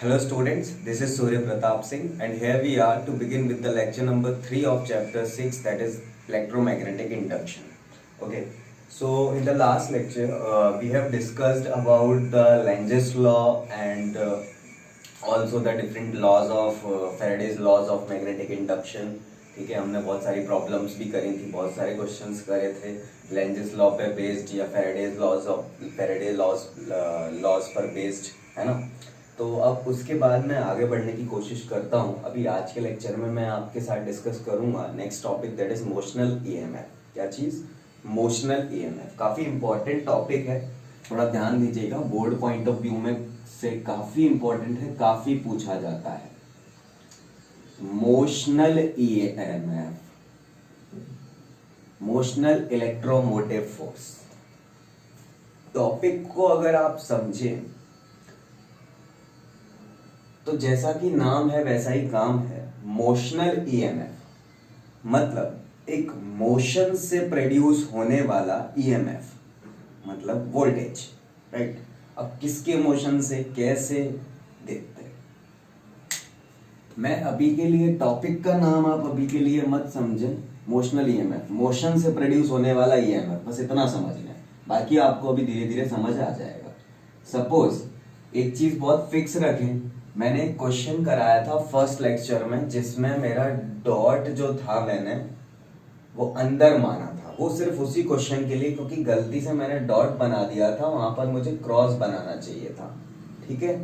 Hello students, this is Surya Pratap Singh and here we are to begin with the lecture number 3 of chapter 6, that is electromagnetic induction. Okay, so in the last lecture we have discussed about the Lenz's law and also the different laws of Faraday's laws of magnetic induction. ठीक है, हमने बहुत सारी problems भी करी थी, बहुत सारे क्वेश्चंस करे थे लेंजेस लॉ पे बेस्ड या फैराडे लॉज पर बेस्ड, है ना। तो अब उसके बाद मैं आगे बढ़ने की कोशिश करता हूँ। अभी आज के लेक्चर में मैं आपके साथ डिस्कस करूंगा next topic, that is motional EMF. क्या चीज? मोशनल ईएमएफ काफी इंपॉर्टेंट टॉपिक है, थोड़ा ध्यान दीजिएगा। बोर्ड पॉइंट ऑफ व्यू में से काफी इंपॉर्टेंट है, काफी पूछा जाता है। Motional EMF, motional electromotive force. Topic को अगर आप समझें तो जैसा कि नाम है वैसा ही काम है। मोशनल ईएमएफ मतलब एक मोशन से प्रोड्यूस होने वाला ईएमएफ, मतलब वोल्टेज, राइट। अब किसके मोशन से, कैसे, देखते हैं। मैं अभी के लिए टॉपिक का नाम आप अभी के लिए मत समझें, मोशनल ईएमएफ, मोशन से प्रोड्यूस होने वाला ईएमएफ, बस इतना समझ लें, बाकी आपको अभी धीरे धीरे समझ आ जाएगा। सपोज एक चीज बहुत फिक्स रखें, मैंने एक क्वेश्चन कराया था फर्स्ट लेक्चर में जिसमें मेरा डॉट जो था मैंने वो अंदर माना था, वो सिर्फ उसी क्वेश्चन के लिए, क्योंकि गलती से मैंने डॉट बना दिया था, वहां पर मुझे क्रॉस बनाना चाहिए था। ठीक है,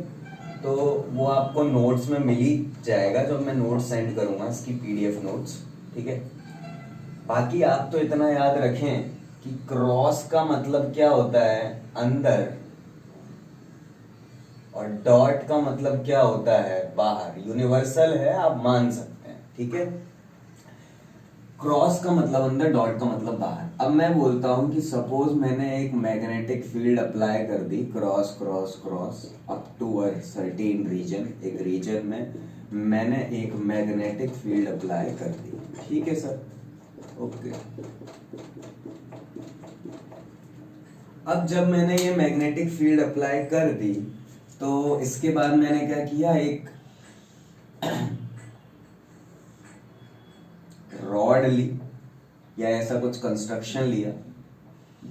तो वो आपको नोट्स में मिल ही जाएगा, जब मैं नोट्स सेंड करूंगा इसकी पीडीएफ नोट्स। ठीक है, बाकी आप तो इतना याद रखें कि क्रॉस का मतलब क्या होता है, अंदर, और डॉट का मतलब क्या होता है, बाहर। यूनिवर्सल है, आप मान सकते हैं। ठीक है, क्रॉस का मतलब अंदर, डॉट का मतलब बाहर। अब मैं बोलता हूं कि सपोज मैंने एक मैग्नेटिक फील्ड अप्लाई कर दी, cross cross cross up to a certain region, एक रीजन में मैंने एक मैग्नेटिक फील्ड अप्लाई कर दी। ठीक है सर, ओके। अब जब मैंने ये मैग्नेटिक फील्ड अप्लाई कर दी तो इसके बाद मैंने क्या किया, एक रॉड ली या ऐसा कुछ कंस्ट्रक्शन लिया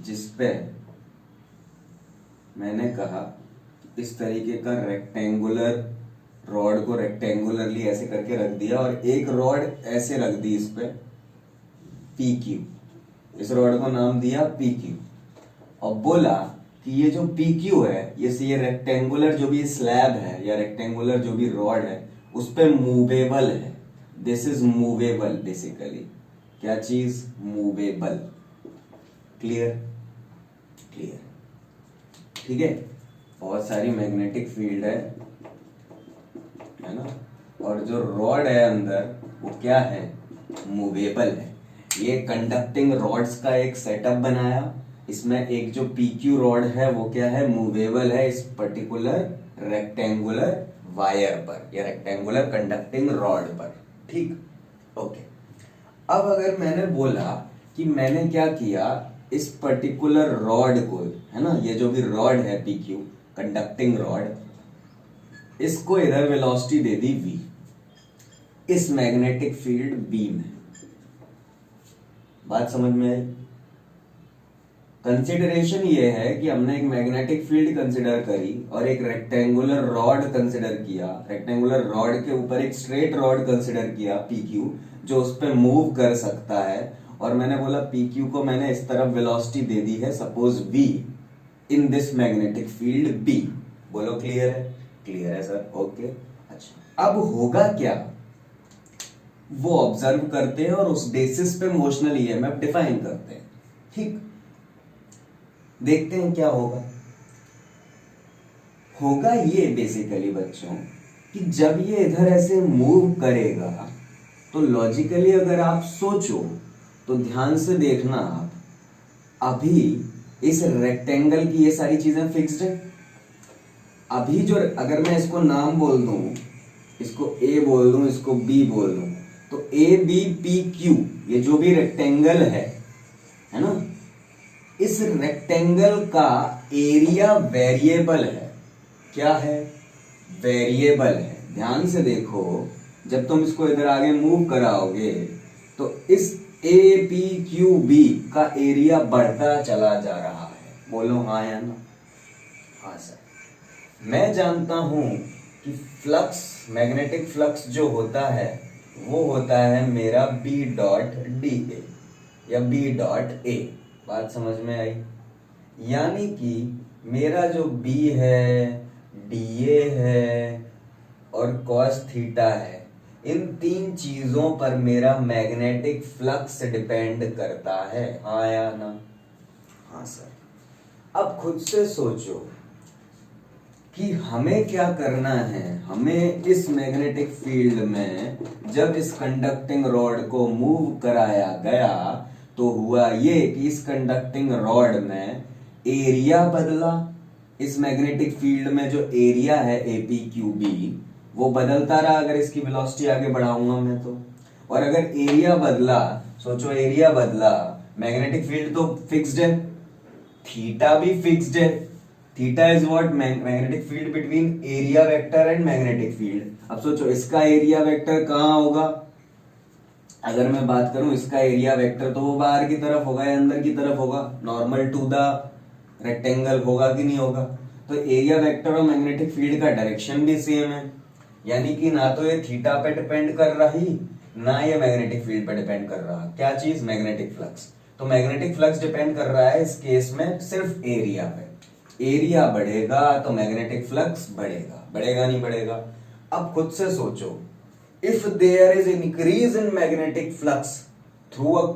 जिसपे मैंने कहा इस तरीके का रेक्टेंगुलर रॉड को रेक्टेंगुलरली ऐसे करके रख दिया और एक रॉड ऐसे रख दी इस पे पी क्यू, इस रॉड को नाम दिया पी क्यू, और बोला कि ये जो पी क्यू है, ये रेक्टेंगुलर जो भी स्लैब है या रेक्टेंगुलर जो भी रॉड है उस पे मूवेबल है। This is movable basically. क्या चीज? मूवेबल। क्लियर? क्लियर। ठीक है, बहुत सारी मैग्नेटिक फील्ड है ना, और जो रॉड है अंदर वो क्या है, मूवेबल है। ये कंडक्टिंग रॉड्स का एक सेटअप बनाया, इसमें एक जो पीक्यू रॉड है वो क्या है, मूवेबल है इस पर्टिकुलर रेक्टेंगुलर वायर पर या रेक्टेंगुलर कंडक्टिंग रॉड पर। ठीक, ओके। अब अगर मैंने बोला कि मैंने क्या किया, इस पर्टिकुलर रॉड को, है ना, ये जो भी रॉड है पीक्यू कंडक्टिंग रॉड, इसको इधर वेलोसिटी दे दी v, इस मैग्नेटिक फील्ड b में। बात समझ में आई? कंसिडरेशन ये है कि हमने एक मैग्नेटिक फील्ड कंसिडर करी और एक रेक्टेंगुलर रॉड कंसिडर किया, रेक्टेंगुलर रॉड के ऊपर एक स्ट्रेट रॉड कंसिडर किया PQ, जो उस पर मूव कर सकता है, और मैंने बोला PQ को मैंने इस तरफ वेलोसिटी दे दी है suppose v in this magnetic field B। बोलो क्लियर है? क्लियर है सर, ओके। अच्छा, अब होगा क्या, वो ऑब्जर्व करते हैं और उस बेसिस पे मोशनल ईएमएफ डिफाइन करते हैं। ठीक, देखते हैं क्या होगा। होगा ये बेसिकली बच्चों कि जब ये इधर ऐसे मूव करेगा तो लॉजिकली अगर आप सोचो तो ध्यान से देखना आप, अभी इस रेक्टेंगल की ये सारी चीजें फिक्स्ड है। अभी जो, अगर मैं इसको नाम बोल दूं, इसको A बोल दूं, इसको B बोल दूं, तो ABPQ ये जो भी रेक्टेंगल है ना, इस रेक्टेंगल का एरिया वेरिएबल है। क्या है? वेरिएबल है। ध्यान से देखो, जब तुम इसको इधर आगे मूव कराओगे तो इस ए पी क्यू बी का एरिया बढ़ता चला जा रहा है। बोलो हाँ या ना? हाँ सर। मैं जानता हूं कि फ्लक्स, मैग्नेटिक फ्लक्स जो होता है वो होता है मेरा बी डॉट डी ए या बी डॉट ए। बात समझ में आई? यानी कि मेरा जो बी है, डी ए है और कॉस थीटा है, इन तीन चीजों पर मेरा मैग्नेटिक फ्लक्स डिपेंड करता है। हाँ या ना? हाँ सर। अब खुद से सोचो कि हमें क्या करना है। हमें इस मैग्नेटिक फील्ड में जब इस कंडक्टिंग रॉड को मूव कराया गया तो हुआ ये कि इस कंडक्टिंग रॉड में एरिया बदला। इस मैग्नेटिक फील्ड में जो एरिया है ए पी क्यू बी वो बदलता रहा अगर इसकी वेलोसिटी आगे बढ़ाऊंगा मैं तो। और अगर एरिया बदला, सोचो एरिया बदला, मैग्नेटिक फील्ड तो फिक्स्ड है, थीटा भी फिक्स्ड है। Theta is what? Magnetic field between area vector and magnetic field. अब सोचो इसका एरिया वेक्टर कहां होगा? अगर मैं बात करूं इसका एरिया वेक्टर तो वो बाहर की तरफ होगा या अंदर की तरफ होगा? नॉर्मल टू द रेक्टेंगल होगा कि नहीं होगा? तो एरिया वेक्टर और मैग्नेटिक फील्ड का डायरेक्शन भी सेम है। यानी कि ना तो ये थीटा पे डिपेंड कर रही, ना ये मैग्नेटिक फील्ड पे डिपेंड कर रहा। क्या चीज? Magnetic flux. तो मैग्नेटिक फ्लक्स डिपेंड कर रहा है इस केस में सिर्फ एरिया पे। एरिया बढ़ेगा तो मैग्नेटिक फ्लक्स बढ़ेगा। बढ़ेगा नहीं बढ़ेगा? अब खुद से सोचो, if there is increase in magnetic flux through a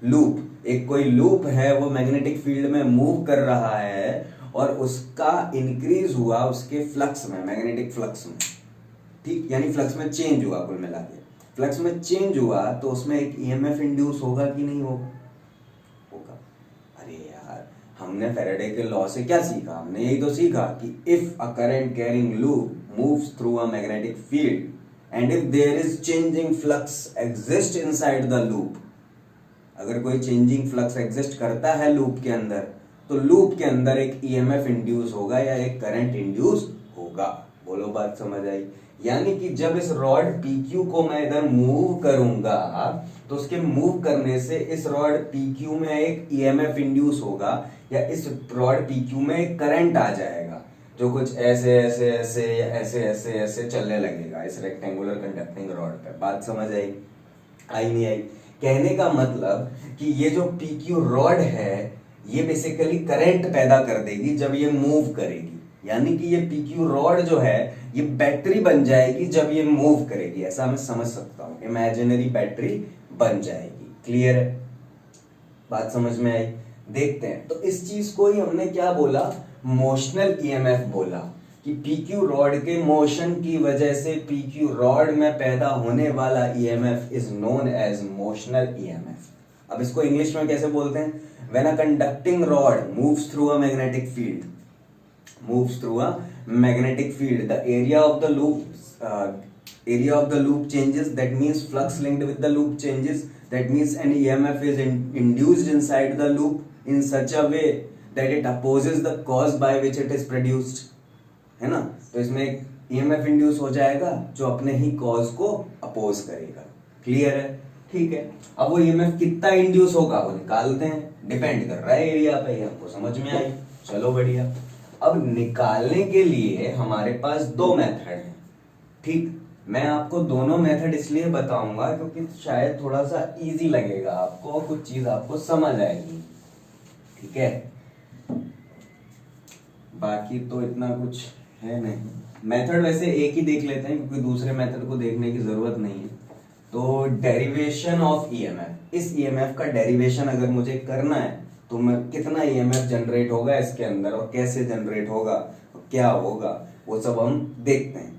loop, एक कोई लूप है वो मैग्नेटिक फील्ड में मूव कर रहा है और उसका इंक्रीज हुआ उसके फ्लक्स में, मैग्नेटिक फ्लक्स में, ठीक, यानी फ्लक्स में चेंज हुआ। कुल मिला के फ्लक्स में चेंज हुआ तो उसमें एक ईएमएफ इंड्यूस होगा कि नहीं होगा? अरे यार, हमने फैराडे के लॉ से क्या सीखा? हमने यही तो सीखा कि if a current carrying loop moves through a magnetic field and if there is changing flux exist inside the loop, अगर कोई चेंजिंग फ्लक्स एग्जिस्ट करता है लूप के अंदर तो लूप के अंदर एक ईएमएफ इंड्यूस होगा या एक करंट इंड्यूस होगा। बोलो बात समझ आई? यानी कि जब इस रॉड PQ को मैं इधर मूव करूंगा तो उसके मूव करने से इस रॉड PQ में एक ईएमएफ इंड्यूस होगा या इस रॉड PQ में एक करंट आ जाएगा जो कुछ ऐसे ऐसे ऐसे या ऐसे ऐसे ऐसे चलने लगेगा इस रेक्टेंगुलर कंडक्टिंग रॉड पे। बात समझ आई? आई नहीं आई? कहने का मतलब कि ये जो PQ रॉड है ये बेसिकली करंट पैदा कर देगी जब ये मूव करेगी। यानी कि ये PQ रॉड जो है ये बैटरी बन जाएगी जब ये मूव करेगी। ऐसा मैं समझ सकता हूं, इमेजिनरी बैटरी बन जाएगी। क्लियर है? बात समझ में आई? देखते हैं। तो इस चीज को ही हमने क्या बोला? मोशनल ईएमएफ बोला कि PQ रॉड के मोशन की वजह से PQ रॉड में पैदा होने वाला EMF is known as motional EMF. अब इसको इंग्लिश में कैसे बोलते हैं? When a conducting rod moves through a magnetic field, the area of the loop changes. That means flux linked with the loop changes. That means an EMF is induced inside the loop in such a way that it opposes the cause by which it is produced. है ना? तो इसमें एक EMF induce हो जाएगा जो अपने ही cause को अपोज करेगा। क्लियर है? ठीक है। अब वो ईएमएफ कितना इंड्यूस होगा वो निकालते हैं, डिपेंड कर रहा है एरिया पे। हमको समझ में आई? चलो बढ़िया। अब निकालने के लिए हमारे पास दो मेथड हैं। ठीक, मैं आपको दोनों मेथड इसलिए बताऊंगा क्योंकि शायद थोड़ा सा इजी लगेगा आपको, कुछ चीज आपको समझ आएगी। ठीक है, बाकी तो इतना कुछ है नहीं। मेथड वैसे एक ही देख लेते हैं क्योंकि दूसरे मेथड को देखने की जरूरत नहीं है। तो डेरिवेशन ऑफ ईएमएफ, इस ईएमएफ का डेरिवेशन अगर मुझे करना है तो मैं कितना ईएमएफ जनरेट होगा इसके अंदर और कैसे जनरेट होगा और क्या होगा वो सब हम देखते हैं।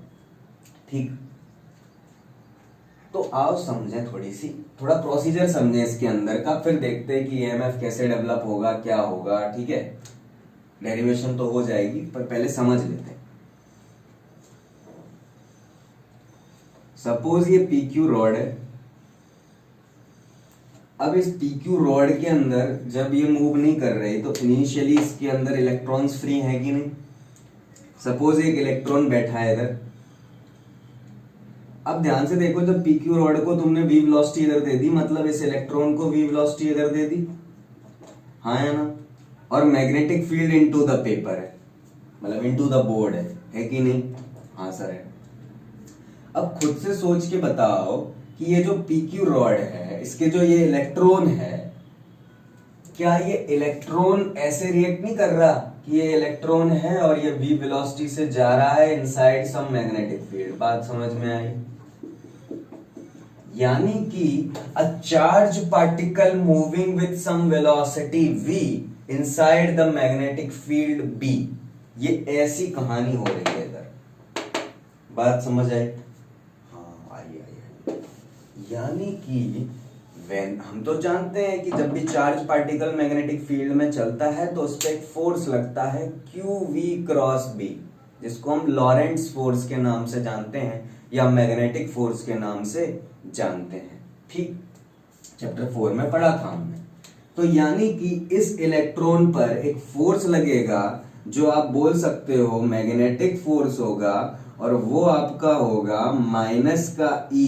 ठीक, तो आओ समझें, थोड़ा प्रोसीजर समझें इसके अंदर का, फिर देखते हैं कि ईएमएफ कैसे डेवलप होगा, क्या होगा। ठीक है, डेरिवेशन तो हो जाएगी पर पहले समझ लेते हैं। सपोज ये PQ रॉड है। अब इस PQ रॉड के अंदर जब ये मूव नहीं कर रही तो इनिशियली इसके अंदर इलेक्ट्रॉन्स फ्री है कि नहीं? सपोज एक इलेक्ट्रॉन बैठा है इधर। अब ध्यान से देखो, जब पी क्यू रॉड को तुमने वी वेलोसिटी इधर दे दी, मतलब इस इलेक्ट्रॉन को वी वेलोसिटी इधर दे दी, हाँ या ना, और magnetic field into the paper है, मतलब इनटू द बोर्ड है कि नहीं? हाँ सर है। अब खुद से सोच के बताओ कि ये जो पी क्यू रॉड है, इसके जो ये इलेक्ट्रॉन है, क्या ये इलेक्ट्रॉन ऐसे रिएक्ट नहीं कर रहा कि ये इलेक्ट्रॉन है और ये v वेलोसिटी से जा रहा है इनसाइड सम मैग्नेटिक फील्ड? बात समझ में आई? यानी कि a charge particle moving with some velocity v inside the magnetic field b, ये ऐसी कहानी हो रही है इधर। बात समझ आई? हाँ आई। यानी कि हम तो जानते हैं कि जब भी चार्ज पार्टिकल मैग्नेटिक फील्ड में चलता है तो उस पर एक फोर्स लगता है QV क्रॉस B, जिसको हम लॉरेंट्ज फोर्स के नाम से जानते हैं या मैग्नेटिक फोर्स के नाम से जानते हैं। ठीक, चैप्टर 4 में पढ़ा था हमने। तो यानी कि इस इलेक्ट्रॉन पर एक फोर्स लगेगा जो आप बोल सकते हो मैग्नेटिक फोर्स होगा, और वो आपका होगा माइनस का E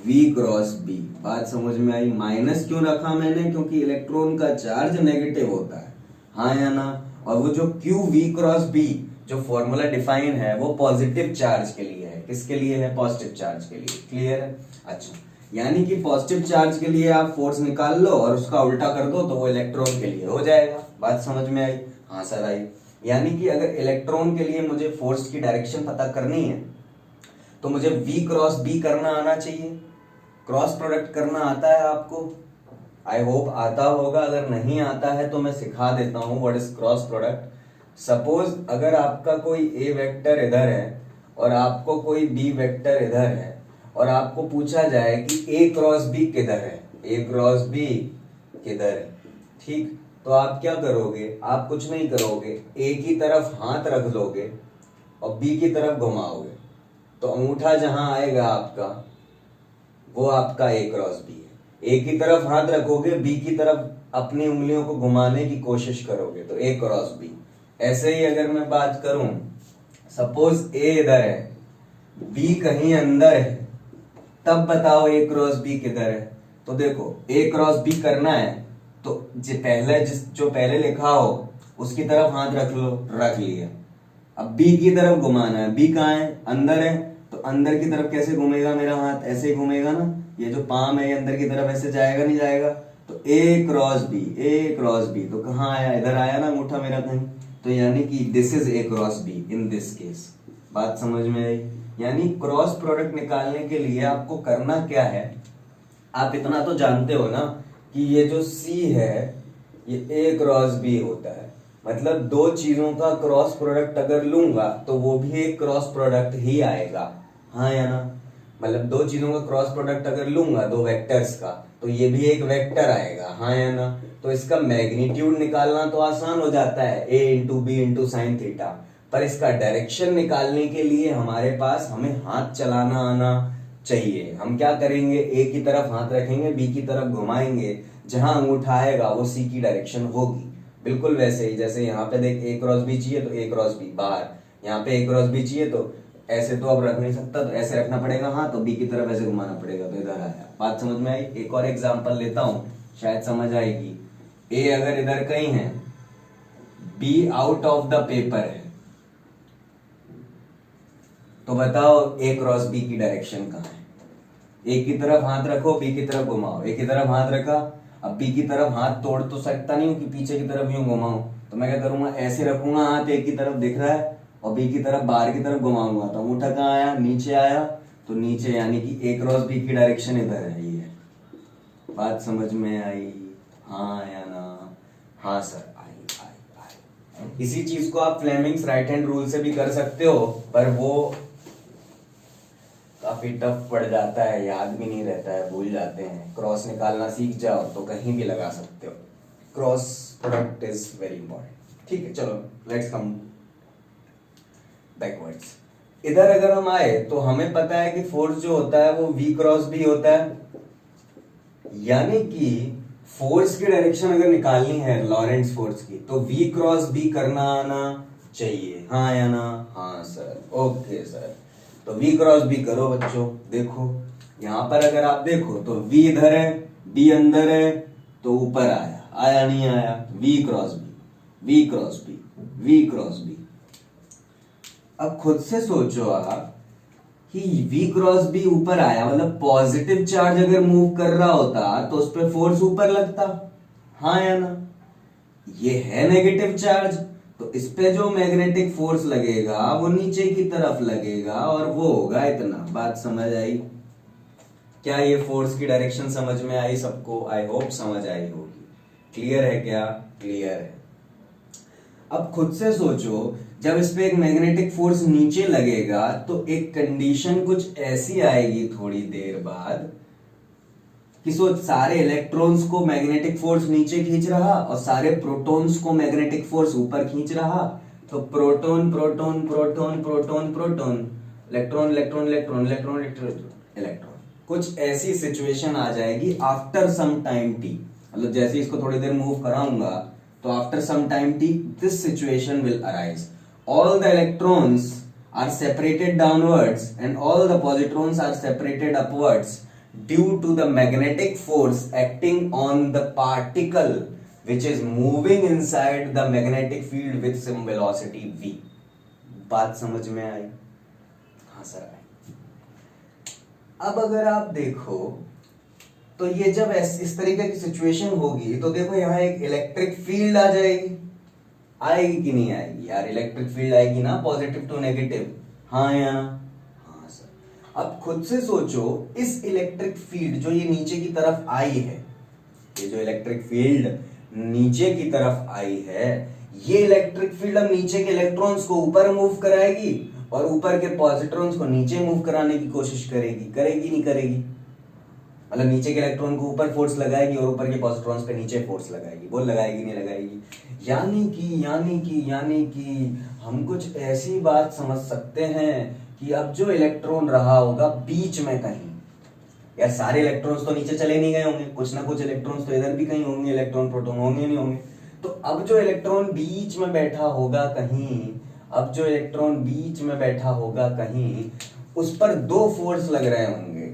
V क्रॉस B। बात समझ में आई? माइनस क्यों रखा मैंने? क्योंकि इलेक्ट्रॉन का चार्ज नेगेटिव होता है, हाँ या ना? और वो जो QV क्रॉस B जो फॉर्मूला डिफाइन है वो पॉजिटिव चार्ज के लिए है। किसके लिए है? पॉजिटिव चार्ज के लिए। क्लियर है? अच्छा, यानी कि पॉजिटिव चार्ज के लिए आप फोर्स निकाल लो और उसका उल्टा कर दो तो वो इलेक्ट्रॉन के लिए हो जाएगा। बात समझ में आई? हाँ सर आई। यानी कि अगर इलेक्ट्रॉन के लिए मुझे फोर्स की डायरेक्शन पता करनी है तो मुझे V क्रॉस B करना आना चाहिए। क्रॉस प्रोडक्ट करना आता है आपको? आई होप आता होगा। अगर नहीं आता है तो मैं सिखा देता हूं what is cross product. Suppose अगर आपका कोई A वेक्टर इधर है और आपको कोई B वेक्टर इधर है और आपको पूछा जाए कि A क्रॉस B किधर है, A क्रॉस B किधर है, ठीक, तो आप क्या करोगे? आप कुछ नहीं करोगे, A की तरफ हाथ रख लोगे और B की तरफ घुमाओगे, तो अंगूठा जहां आएगा आपका वो आपका A क्रॉस B है। A की तरफ हाथ रखोगे, B की तरफ अपनी उंगलियों को घुमाने की कोशिश करोगे तो A क्रॉस B। ऐसे ही अगर मैं बात करूं, सपोज A इधर है, B कहीं अंदर है, तब बताओ A क्रॉस B किधर है? तो देखो A क्रॉस B करना है तो जो पहले लिखा हो उसकी तरफ हाथ रख लो, रख लिया। अब B की तरफ घुमाना है, B कहाँ है? अंदर है, तो अंदर की तरफ कैसे घूमेगा मेरा हाथ? ऐसे ही घूमेगा ना, ये जो पाम है ये अंदर की तरफ ऐसे जाएगा नहीं जाएगा? तो A cross B, A cross B तो कहाँ आया? इधर आया ना अंगूठा मेरा कहीं, तो यानी कि this is A cross B in this case. बात समझ में आई? यानी क्रॉस प्रोडक्ट निकालने के लिए आपको करना क्या है? आप इतना तो जानते हो ना कि ये जो C है ये A क्रॉस B होता है, मतलब दो चीजों का क्रॉस प्रोडक्ट अगर लूंगा तो वो भी एक क्रॉस प्रोडक्ट ही आएगा, हाँ या ना? मतलब दो चीजों का क्रॉस प्रोडक्ट अगर लूंगा, दो वेक्टर्स का, तो ये भी एक वेक्टर आएगा, हाँ या ना? तो इसका मैग्नीट्यूड निकालना तो आसान हो जाता है, A into B into sine theta, पर इसका डायरेक्शन निकालने के लिए हमारे पास हमें हाथ चलाना आना चाहिए। हम क्या करेंगे? A की तरफ हाथ रखेंगे, B की तरफ घुमाएंगे, जहां अंगूठा आएगा वो C की डायरेक्शन होगी। बिल्कुल वैसे ही जैसे यहाँ पे देख A क्रॉस B चाहिए तो A क्रॉस B बाहर, यहाँ पे A क्रॉस B चाहिए तो ऐसे तो अब रख नहीं सकता, तो ऐसे रखना पड़ेगा, हाँ, तो B की तरफ ऐसे घुमाना पड़ेगा, तो इधर आया। बात समझ में आई? एक और एग्जांपल लेता हूं, शायद समझ आएगी। A अगर इधर कहीं है, B out of the paper है, तो बताओ A क्रॉस B की डायरेक्शन कहाँ है? A की तरफ हाथ रखो, B की तरफ घुमाओ। A की तरफ हाथ रखा, अब B की तरफ हाथ तोड़ तो सकता नहीं हूं कि पीछे की तरफ यूं घुमाऊं, तो मैं क्या करूंगा? ऐसे रखूंगा हाथ, A की तरफ दिख रहा है और B की तरफ बाहर की तरफ घुमाऊंगा, तो अंगूठा कहाँ आया? नीचे आया, तो नीचे, यानी कि A क्रॉस B की डायरेक्शन इधर है, ये है। बात समझ में आई? हाँ या ना? हाँ सर आई। इसी चीज को आप फ्लेमिंग्स राइट हैंड रूल से भी कर सकते हो, पर वो काफी टफ पड़ जाता है, याद भी नहीं रहता है, भूल जाते हैं। क्रॉस निकालना सीख जाओ तो कहीं भी लगा सकते हो। Cross product is very important. ठीक है, चलो लेट्स कम बैकवर्ड्स। इधर अगर हम आए तो हमें पता है कि फोर्स जो होता है वो V क्रॉस B होता है, यानी कि फोर्स की डायरेक्शन अगर निकालनी है लॉरेंट्ज फोर्स की, तो V क्रॉस B करना आना चाहिए, हाँ या ना? हाँ सर, ओके सर। तो V क्रॉस B करो बच्चों। देखो यहां पर अगर आप देखो तो V इधर है, B अंदर है, तो ऊपर आया, आया नहीं आया? V cross B, V cross B, V cross B। अब खुद से सोचो आप कि V क्रॉस B ऊपर आया, मतलब पॉजिटिव चार्ज अगर मूव कर रहा होता तो उस पर फोर्स ऊपर लगता, हाँ या ना? ये है नेगेटिव चार्ज, तो इस पे जो मैग्नेटिक फोर्स लगेगा वो नीचे की तरफ लगेगा और वो होगा इतना। बात समझ आई? क्या ये फोर्स की डायरेक्शन समझ में आई सबको? आई होप समझ आई होगी। क्लियर है क्या? क्लियर है। अब खुद से सोचो, जब इस पे एक मैग्नेटिक फोर्स नीचे लगेगा तो एक कंडीशन कुछ ऐसी आएगी थोड़ी देर बाद कि सोच, सारे इलेक्ट्रॉन्स को मैग्नेटिक फोर्स नीचे खींच रहा और सारे प्रोटॉन्स को मैग्नेटिक फोर्स ऊपर खींच रहा। तो proton proton proton proton proton, electron electron electron electron electron, कुछ ऐसी सिचुएशन आ जाएगी आफ्टर सम टाइम टी। मतलब जैसे इसको थोड़ी देर मूव कराऊंगा तो after some time t this situation will arise. All the electrons are separated downwards and all the positrons are separated upwards due to the magnetic force acting on the particle which is moving inside the magnetic field with some velocity v। बात समझ में आई? हाँ sir आई। अब अगर आप देखो तो ये जब इस तरीके की सिचुएशन होगी तो देखो यहाँ एक इलेक्ट्रिक फील्ड आ जाएगी, आएगी कि नहीं आएगी यार? इलेक्ट्रिक फील्ड आएगी ना, पॉजिटिव टू नेगेटिव, हाँ या ना? अब खुद से सोचो, इस इलेक्ट्रिक फील्ड जो ये नीचे की तरफ आई है, ये जो इलेक्ट्रिक फील्ड नीचे की तरफ आई है, ये इलेक्ट्रिक फील्ड अब नीचे के इलेक्ट्रॉन्स को ऊपर मूव कराएगी और ऊपर के पॉजिट्रॉन्स को नीचे मूव कराने की कोशिश करेगी। करेगी नहीं करेगी? मतलब नीचे के इलेक्ट्रॉन को ऊपर फोर्स लगाएगी और ऊपर के पॉजिट्रॉन्स पे नीचे फोर्स लगाएगी। बोल लगाएगी नहीं लगाएगी? यानी कि हम कुछ ऐसी बात समझ सकते हैं कि अब जो इलेक्ट्रॉन रहा होगा बीच में कहीं, यार सारे इलेक्ट्रॉन्स तो नीचे चले नहीं गए होंगे, कुछ ना कुछ इलेक्ट्रॉन्स तो इधर भी कहीं होंगे, इलेक्ट्रॉन प्रोटॉन होंगे नहीं होंगे। तो अब जो इलेक्ट्रॉन बीच में बैठा होगा कहीं, अब जो इलेक्ट्रॉन बीच में बैठा होगा कहीं, उस पर दो फोर्स लग रहे होंगे।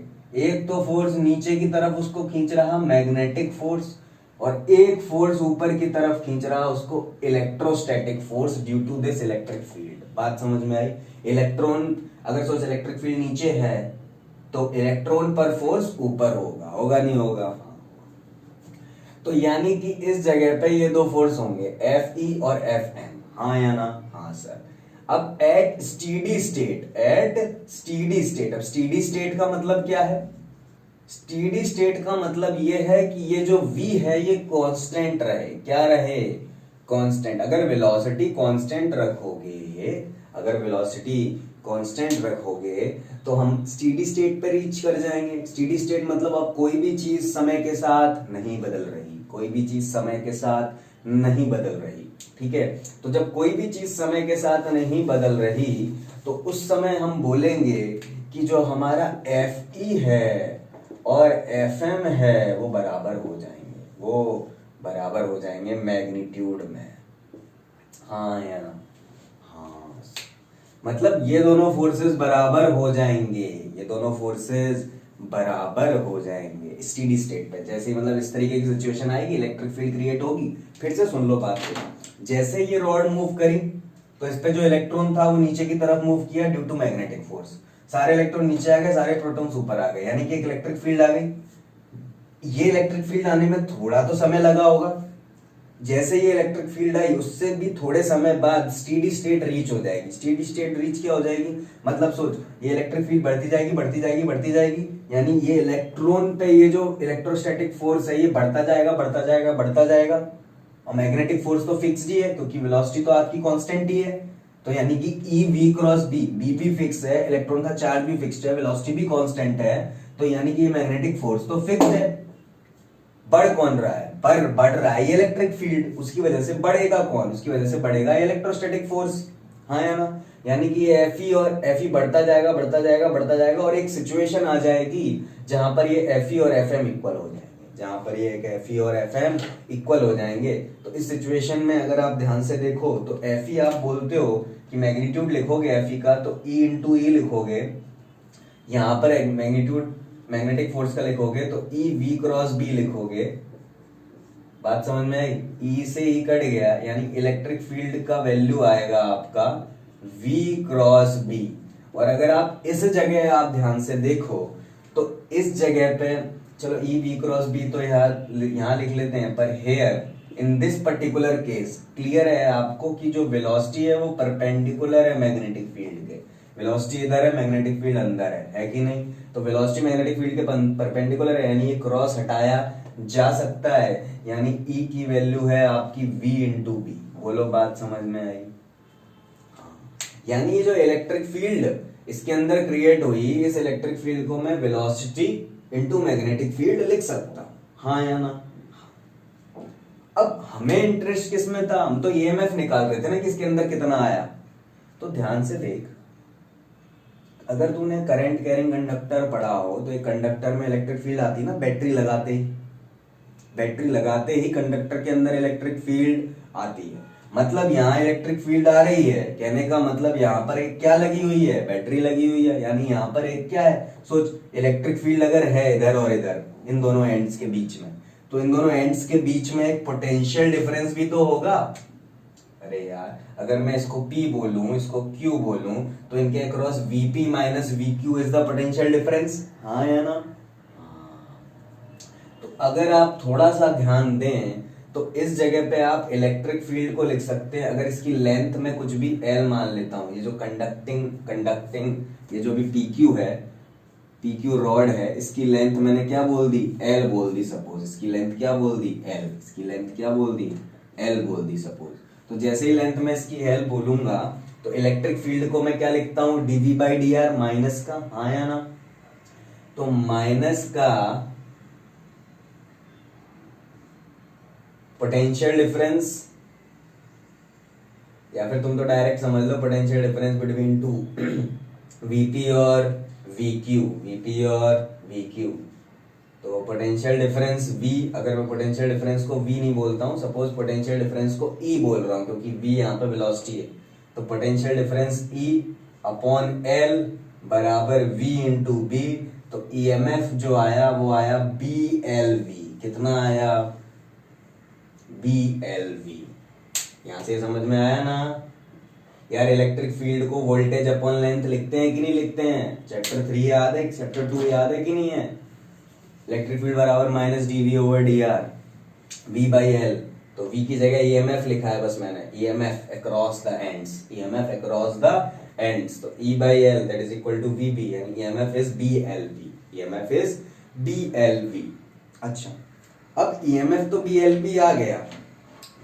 एक तो फोर्स नीचे की तरफ उसको खींच रहा मैग्नेटिक फोर्स, और एक फोर्स ऊपर की तरफ खींच रहा उसको electrostatic force due to this electric field. बात समझ में आई? इलेक्ट्रॉन अगर सोच इलेक्ट्रिक फील्ड नीचे है तो इलेक्ट्रॉन पर फोर्स ऊपर होगा, होगा नहीं होगा? तो यानी कि इस जगह पे ये दो फोर्स होंगे, Fe और Fm, हाँ या ना? हाँ सर। अब एट स्टीडी स्टेट, अब स्टीडी स्टेट का मतलब क्या है? स्टीडी स्टेट का मतलब ये है कि ये जो v है ये कांस्टेंट रहे। क्या रहे? कांस्टेंट। अगर वेलोसिटी कांस्टेंट रखोगे तो हम स्टीडी स्टेट पे रीच कर जाएंगे। स्टीडी स्टेट मतलब अब कोई भी चीज समय के साथ नहीं बदल रही, ठीक है? तो जब कोई भी चीज समय के साथ नहीं बदल रही तो उस समय हम बोलेंगे कि जो हमारा Fe है और Fm है वो बराबर हो जाएंगे मैग्नीट्यूड में, हाँ या ना? हाँ, मतलब ये दोनों फोर्सेस बराबर हो जाएंगे स्टीडी स्टेट पे। जैसे ही मतलब इस तरीके की सिचुएशन आएगी, इलेक्ट्रिक फील्ड क्रिएट होगी। फिर से सुन लो बात को, जैसे ये रॉड मूव करी तो इस पे जो इलेक्ट्रॉन था वो नीचे की तरफ मूव किया ड्यू टू मैग्नेटिक फोर्स। सारे इलेक्ट्रॉन नीचे आ गए, सारे प्रोटॉन्स ऊपर आ गए, यानी कि एक इलेक्ट्रिक फील्ड आ गई। ये इलेक्ट्रिक फील्ड आने में थोड़ा तो समय लगा होगा। जैसे ये इलेक्ट्रिक फील्ड आई उससे भी थोड़े समय बाद स्टीडी स्टेट रीच हो जाएगी। स्टीडी स्टेट रीच क्या हो जाएगी? मतलब सोच, ये इलेक्ट्रिक फील्ड बढ़ती जाएगी, यानी ये इलेक्ट्रॉन पे ये जो इलेक्ट्रोस्टैटिक फोर्स है ये बढ़ता जाएगा, और मैग्नेटिक फोर्स तो फिक्स्ड ही है क्योंकि वेलोसिटी तो आपकी कांस्टेंट ही है। तो यानी कि E V क्रॉस B भी फिक्स है, इलेक्ट्रॉन का चार्ज भी फिक्स्ड है, वेलोसिटी भी कांस्टेंट है, तो यानी कि ये मैग्नेटिक फोर्स तो फिक्स्ड है। बढ़ कौन रहा है? बढ़ रहा है ये इलेक्ट्रिक फील्ड, उसकी वजह से बढ़ेगा कौन? उसकी वजह से बढ़ेगा इलेक्ट्रोस्टैटिक फोर्स, हाँ या ना? यानी कि ये Fe और Fe बढ़ता जाएगा और एक सिचुएशन आ जाएगी जहां पर ये Fe और Fm इक्वल हो जाएंगे। जहां पर ये एक Fe और Fm इक्वल हो जाएंगे। तो इस सिचुएशन में अगर आप ध्यान से देखो तो Fe आप बोलते हो कि मैग्नीट्यूड लिखोगे Fe का तो E इंटू ई लिखोगे, यहाँ पर मैग्नीट्यूड मैग्नेटिक फोर्स का लिखोगे तो E V क्रॉस B लिखोगे। बात समझ में आई? E से E कट गया, यानी इलेक्ट्रिक फील्ड का वैल्यू आएगा आपका V क्रॉस B। और अगर आप इस जगह आप ध्यान से देखो तो इस जगह पे चलो E V क्रॉस B तो यहाँ लिख लेते हैं, पर here in this particular case clear है आपको कि जो वेलोसिटी है वो परपेंडिकुलर है मैग्नेटिक फील्ड के। वेलोसिटी इधर है, मैग्नेटिक फील्ड अंदर है कि नहीं? तो वेलोसिटी मैग्नेटिक फील्ड के परपेंडिकुलर है, यानी ये क्रॉस हटाया जा सकता है, यानी E की वैल्यू है आपकी V इंटू बी। बोलो बात समझ में आई? यानी ये जो इलेक्ट्रिक फील्ड इसके अंदर क्रिएट हुई, इस इलेक्ट्रिक फील्ड को मैं वेलोसिटी इंटू मैग्नेटिक फील्ड लिख सकता हूं, हाँ या ना? अब हमें इंटरेस्ट किस में था? हम तो ईएमएफ निकाल रहे थे ना, किसके अंदर कितना आया। तो ध्यान से देख, अगर तूने करंट कैरिंग कंडक्टर पढ़ा हो तो एक कंडक्टर में इलेक्ट्रिक फील्ड आती ना, बैटरी लगाते ही कंडक्टर के अंदर इलेक्ट्रिक फील्ड आती है। मतलब यहाँ इलेक्ट्रिक फील्ड आ रही है, कहने का मतलब यहाँ पर एक क्या लगी हुई है? बैटरी लगी हुई है, यानी यहाँ पर एक क्या है? सोच, इलेक्ट्रिक फील्ड अगर है इधर और इधर, इन दोनों एंड्स के बीच में, तो इन दोनों एंड्स के बीच में एक पोटेंशियल डिफरेंस भी तो होगा। अरे यार, अगर मैं इसको P बोलूं, इसको Q बोलूं, तो इनके across Vp minus VQ is the potential difference, हाँ या ना? तो अगर आप थोड़ा सा ध्यान दें तो इस जगह पे आप इलेक्ट्रिक फील्ड को लिख सकते हैं। अगर इसकी लेंथ में कुछ भी L मान लेता हूं, ये जो कंडक्टिंग ये जो भी PQ है, PQ रॉड है, इसकी लेंथ मैंने क्या बोल दी? L बोल दी। सपोज इसकी लेंथ क्या बोल दी? L। इसकी लेंथ क्या बोल दी? L बोल दी सपोज। तो जैसे ही लेंथ में इसकी L बोलूंगा तो इलेक्ट्रिक फील्ड को मैं क्या लिखता हूं? dV बाई dr माइनस का, हाँ या ना? तो माइनस का पोटेंशियल डिफरेंस, या फिर तुम तो डायरेक्ट समझ low potential difference between two Vp और VQ। तो पोटेंशियल डिफरेंस V, अगर मैं पोटेंशियल डिफरेंस को V नहीं बोलता हूं, सपोज पोटेंशियल डिफरेंस को E बोल रहा हूं क्योंकि V यहाँ पे वेलोसिटी है, तो potential difference E upon L बराबर V इंटू B। तो EMF जो आया वो आया BLV। कितना आया? BLV। यहां से समझ में आया ना यार? इलेक्ट्रिक फील्ड को वोल्टेज अपॉन लेंथ लिखते हैं कि नहीं लिखते हैं? चैप्टर 3 याद है, चैप्टर 2 याद है कि नहीं है? इलेक्ट्रिक फील्ड बराबर minus dV over dr, V by L। तो V की जगह EMF लिखा है बस मैंने, EMF अक्रॉस द एंड्स, तो E by L that is equal to VB, यानी EMF इज BLV। अच्छा, अब EMF तो BLV आ गया,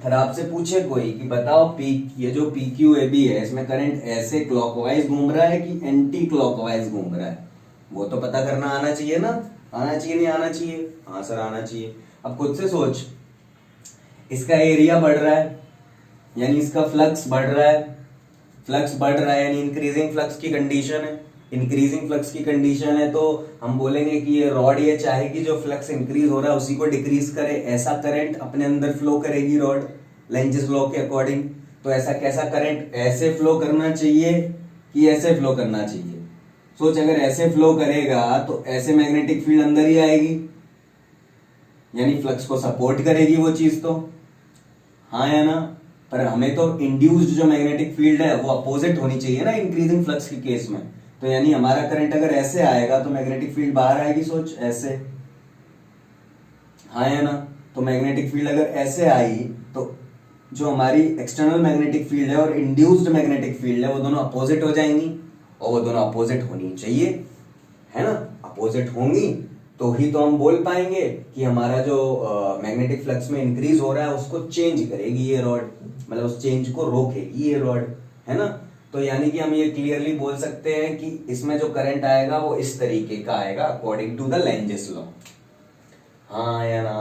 फिर आपसे पूछे कोई कि बताओ ये जो PQAB है, इसमें करंट ऐसे क्लॉकवाइज घूम रहा है कि एंटी क्लॉकवाइज घूम रहा है? वो तो पता करना आना चाहिए ना? आना चाहिए नहीं आना चाहिए? हाँ सर आना चाहिए। अब खुद से सोच, इसका एरिया बढ़ रहा है यानी इसका फ्लक्स बढ़ रहा है, यानी इंक्रीजिंग फ्लक्स की कंडीशन है। इंक्रीजिंग फ्लक्स की कंडीशन है तो हम बोलेंगे कि ये रॉड ये चाहे कि जो फ्लक्स इंक्रीज हो रहा है उसी को डिक्रीज करे, ऐसा करंट अपने अंदर फ्लो करेगी रॉड लेंजेस लॉ के अकॉर्डिंग। तो ऐसा कैसा करंट? ऐसे फ्लो करना चाहिए कि ऐसे फ्लो करना चाहिए? सोच, अगर ऐसे फ्लो करेगा तो ऐसे मैग्नेटिक फील्ड अंदर ही आएगी, यानी फ्लक्स को सपोर्ट करेगी वो चीज तो, हाँ या ना? पर हमें तो इंड्यूस्ड जो मैग्नेटिक फील्ड है वो अपोजिट होनी चाहिए ना इंक्रीजिंग फ्लक्स के केस में। तो यानी हमारा करंट अगर ऐसे आएगा तो मैग्नेटिक फील्ड बाहर आएगी, सोच ऐसे, हाँ या ना? तो मैग्नेटिक फील्ड अगर ऐसे आई तो जो हमारी एक्सटर्नल मैग्नेटिक फील्ड है और इंड्यूस्ड मैग्नेटिक फील्ड है वो दोनों अपोजिट हो जाएंगी, और वो दोनों अपोजिट होनी चाहिए, है ना? अपोजिट होंगी तो ही तो हम बोल पाएंगे कि हमारा जो मैग्नेटिक फ्लक्स में इंक्रीज हो रहा है उसको चेंज करेगी ये रॉड, मतलब उस चेंज को रोकेगी ये रॉड, है ना? तो यानी कि हम ये क्लियरली बोल सकते हैं कि इसमें जो करंट आएगा वो इस तरीके का आएगा according to the Lenz's law, हाँ या ना?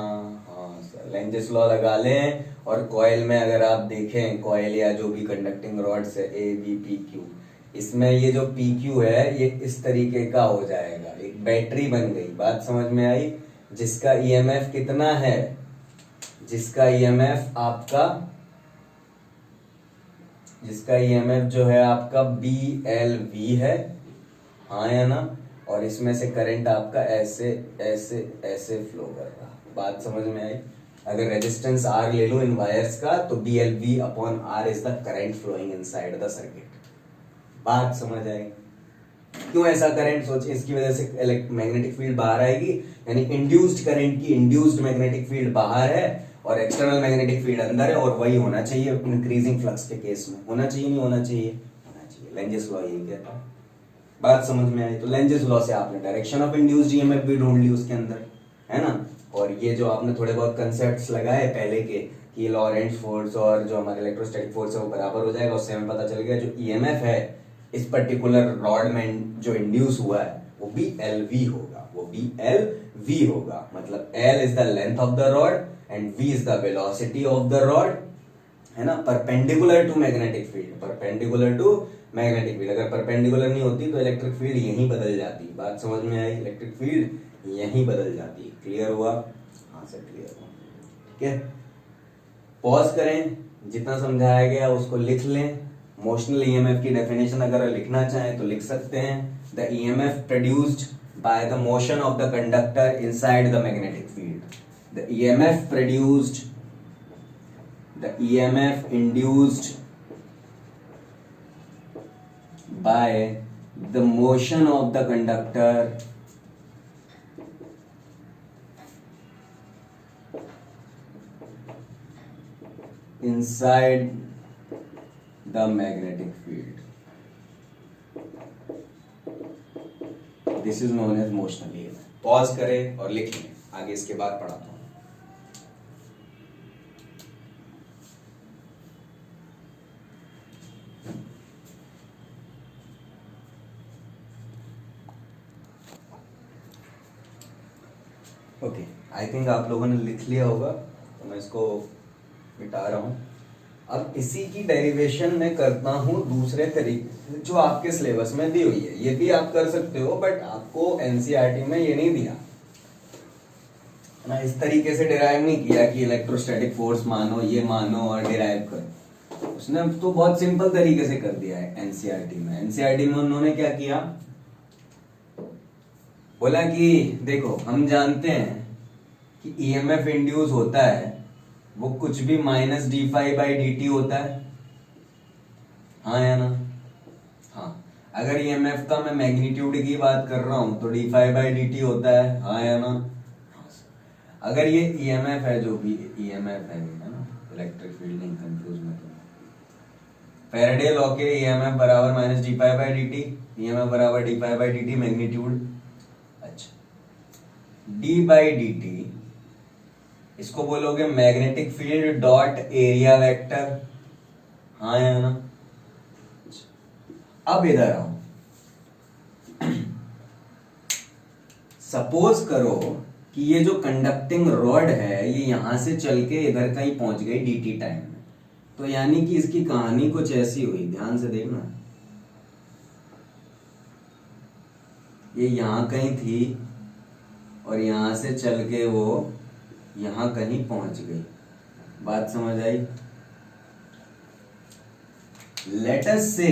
हाँ सर, लेंजेस लॉ लगा लें। और कॉइल में अगर आप देखें, कॉइल या जो भी कंडक्टिंग रॉड्स है ABPQ, इसमें ये जो PQ है ये इस तरीके का हो जाएगा, एक बैटरी बन गई। बात समझ में आई? जिसका ईएमएफ कितना है, जिसका ईएमएफ जो है आपका BLV है, हाँ या ना, और इसमें से करंट आपका ऐसे ऐसे ऐसे फ्लो कर रहा। बात समझ में आई? अगर रेजिस्टेंस R ले लो इन वायर्स का, तो BLV upon R is the current flowing inside the circuit. बात समझ आई? क्यों ऐसा करंट? सोचिए, इसकी वजह से मैग्नेटिक फील्ड बाहर आएगी, यानी इंड्यूस्ड करंट की इंड्यूस्ड मैग्नेटिक फील्ड बाहर है और एक्सटर्नल मैग्नेटिक फील्ड अंदर है, और वही होना चाहिए इंक्रीजिंग फ्लक्स के केस में। होना चाहिए, नहीं होना चाहिए? होना चाहिए। लेंजेस लॉ यही कहता है। बात समझ में आई? तो लेंजेस लॉ से आपने डायरेक्शन ऑफ इंड्यूस्ड ईएमएफ भी ढूंढ ली उसके अंदर, है ना। और ये जो आपने थोड़े बहुत कंसेप्ट्स लगाए पहले के कि लॉरेंट्ज फोर्स और जो हमारे इलेक्ट्रोस्टैटिक फोर्स है वो बराबर हो जाएगा, उससे हमें पता चल गया जो ईएमएफ है इस पर्टिकुलर रॉड में जो इंड्यूस हुआ है वो BLV होगा, वो BLV होगा। मतलब L is the length of the rod and V is the velocity of the rod, है ना, perpendicular to magnetic field, perpendicular to magnetic field. अगर परपेंडिकुलर नहीं होती तो इलेक्ट्रिक फील्ड यहीं बदल जाती। बात समझ में आई? इलेक्ट्रिक फील्ड यहीं बदल जाती। क्लियर हुआ? हाँ सर, क्लियर हुआ। ठीक है, पॉज करें, जितना समझाया गया उसको लिख लें। मोशनल ईएमएफ की डेफिनेशन अगर लिखना चाहें तो लिख सकते हैं, the EMF produced by the motion of the conductor inside the magnetic field. The EMF produced, the EMF induced by the motion of the conductor inside the magnetic field. This is known as motional EMF. Pause करें और लिख लें, आगे इसके बाद पढ़ाता हूं। Okay, I think आप लोगों ने लिख लिया होगा, तो मैं इसको मिटा रहा हूं। अब इसी की डेरिवेशन मैं करता हूं दूसरे तरीके जो आपके सिलेबस में दी हुई है। ये भी आप कर सकते हो, बट आपको एनसीईआरटी में ये नहीं दिया ना, इस तरीके से डिराइव नहीं किया कि इलेक्ट्रोस्टैटिक फोर्स मानो, ये मानो और डिराइव करो। उसने तो बहुत सिंपल तरीके से कर दिया है एनसीईआरटी में। एनसीईआरटी में उन्होंने क्या किया, बोला कि देखो हम जानते हैं कि ईएमएफ इंड्यूस होता है वो कुछ भी -d∅/dt होता है, हाँ या ना। हाँ, अगर ईएमएफ का मैं मैग्नीट्यूड की बात कर रहा हूं तो d∅/dt होता है, हाँ या ना। अगर ये ईएमएफ है, जो भी ईएमएफ है ना, इलेक्ट्रिक फील्ड नहीं कंफ्यूज मत होना, फैराडे लॉ के ईएमएफ बराबर -d∅/dt, ईएमएफ बराबर d∅/dt मैग्नीट्यूड। अच्छा, d/dt इसको बोलोगे magnetic field dot area vector, हाँ या ना। अब इधर आओ, सपोज करो कि ये जो कंडक्टिंग रॉड है ये यहां से चल के इधर कहीं पहुंच गई dt टाइम में, तो यानी कि इसकी कहानी कुछ ऐसी हुई, ध्यान से देखना। ये यहां कहीं थी और यहां से चल के वो यहां कहीं पहुंच गई। बात समझ आई? लेट अस से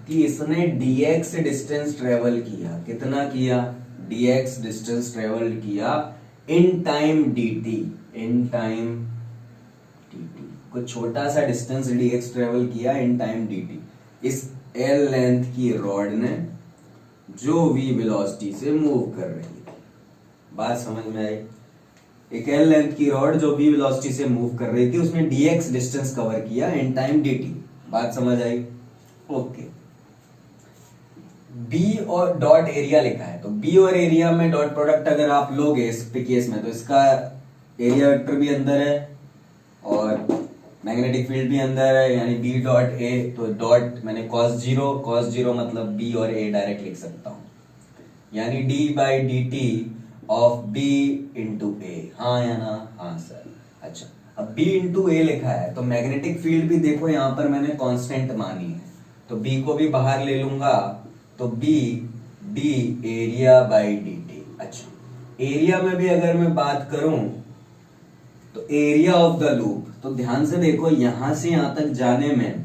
कि इसने dx डिस्टेंस ट्रेवल किया, कितना किया, dx डिस्टेंस ट्रेवल किया in time dt, in time dt, कुछ छोटा सा डिस्टेंस dx ट्रेवल किया इन टाइम dt, इस l लेंथ की रॉड ने जो v वेलोसिटी से मूव कर रही थी। बात समझ में आई? एक l लेंथ की रॉड जो v वेलोसिटी से मूव कर रही थी, उसने dx डिस्टेंस कवर किया इन टाइम dt। बात समझ आई? ओके, b और डॉट एरिया लिखा है, तो b और एरिया में डॉट प्रोडक्ट अगर आप लोगे इस केस में, तो इसका एरिया वेक्टर भी अंदर है और मैग्नेटिक फील्ड भी अंदर है, यानी b डॉट a, तो डॉट मैंने cos 0 मतलब b और a डायरेक्ट लिख सकता हूं, यानी d/dt of b into a, हाँ या ना। हाँ सर। अच्छा, अब b इंटू a लिखा है तो मैग्नेटिक फील्ड भी देखो यहां पर मैंने कांस्टेंट मानी है, तो b को भी बाहर ले लूंगा, तो b d area by dt। अच्छा, एरिया में भी अगर मैं बात करूं तो एरिया ऑफ द लूप, तो ध्यान से देखो यहां से यहां तक जाने में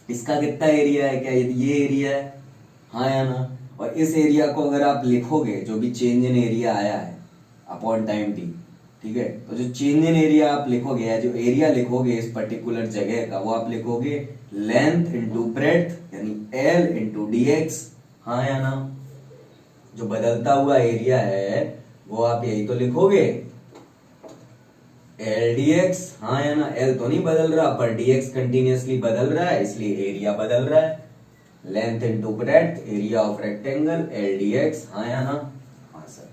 इसका कितना एरिया है, क्या ये एरिया है, हाँ या ना। और इस एरिया को अगर आप लिखोगे, जो भी चेंज इन एरिया आया है अपॉन टाइम टी, ठीक है, तो जो चेंज इन एरिया आप लिखोगे या जो एरिया लिखोगे इस पर्टिकुलर जगह का, वो आप लिखोगे लेंथ इंटू ब्रेड्थ यानी एल इंटू डी एक्स, हाँ या ना। जो बदलता हुआ एरिया है वो आप यही तो लिखोगे एल डी एक्स, हाँ या ना। एल तो नहीं बदल रहा पर डी एक्स कंटिन्यूसली बदल रहा है, इसलिए एरिया बदल रहा है। Length into breadth area of rectangle L D x, हाँ या ना। हाँ सर।